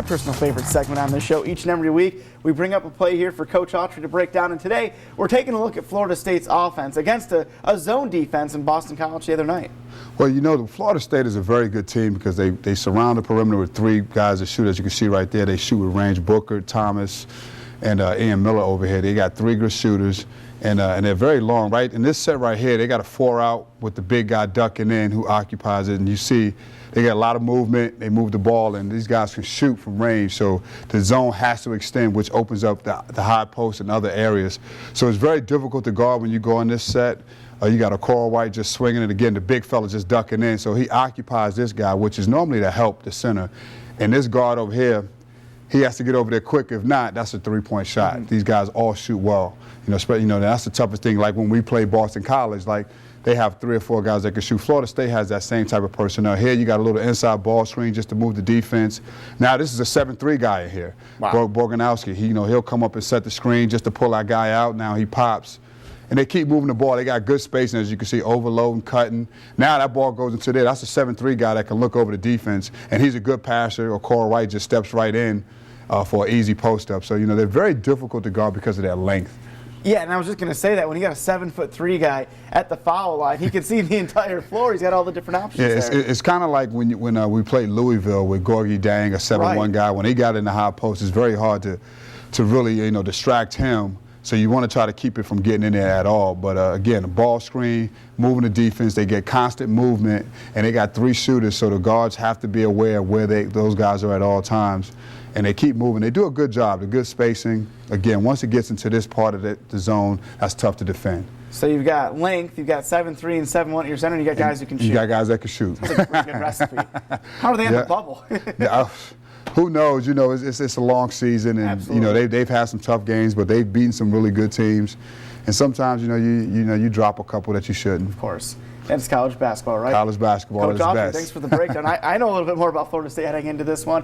my personal favorite segment on this show. Each and every week, we bring up a play here for Coach Autry to break down. And today, we're taking a look at Florida State's offense against a zone defense in Boston College the other night. Well, you know, Florida State is a very good team because they surround the perimeter with three guys that shoot. As you can see right there, they shoot with range. Booker, Thomas, and Ian Miller over here. They got three good shooters, and they're very long. Right in this set right here, they got a 4-out with the big guy ducking in who occupies it, and you see they got a lot of movement. They move the ball, and these guys can shoot from range. So the zone has to extend, which opens up the high post and other areas. So it's very difficult to guard when you go in this set. You got a Coral White just swinging it again. The big fella just ducking in. So he occupies this guy, which is normally to help the center. And this guard over here, he has to get over there quick. If not, that's a three-point shot. Mm-hmm. These guys all shoot well. That's the toughest thing. Like when we play Boston College, like they have 3 or 4 guys that can shoot. Florida State has that same type of personnel. Here you got a little inside ball screen just to move the defense. Now this is a 7'3" guy in here. Wow. Borganowski. He'll come up and set the screen just to pull that guy out. Now he pops. And they keep moving the ball. They got good spacing, as you can see, overloading, cutting. Now that ball goes into there. That's a 7'3" guy that can look over the defense, and he's a good passer. Or Coral White just steps right in for an easy post-up. So, they're very difficult to guard because of their length. Yeah, and I was just going to say that when you got a 7'3" guy at the foul line, he can see the entire floor. He's got all the different options there. It's kind of like when we played Louisville with Gorgie Dang, a 7'1" guy. When he got in the high post, it's very hard to really, distract him. So you want to try to keep it from getting in there at all. But again, the ball screen, moving the defense, they get constant movement, and they got 3 shooters, so the guards have to be aware of where those guys are at all times. And they keep moving. They do a good job, the good spacing. Again, once it gets into this part of the zone, that's tough to defend. So you've got length, you've got 7'3" and 7'1" at your center, and you got guys who can shoot. You got guys that can shoot. That's a pretty good recipe. How do they have a bubble? Who knows? It's a long season, and Absolutely. They've had some tough games, but they've beaten some really good teams. And sometimes you drop a couple that you shouldn't. Of course. And it's college basketball, right? College basketball Coach is Autry, best. thanks for the breakdown. I know a little bit more about Florida State heading into this one.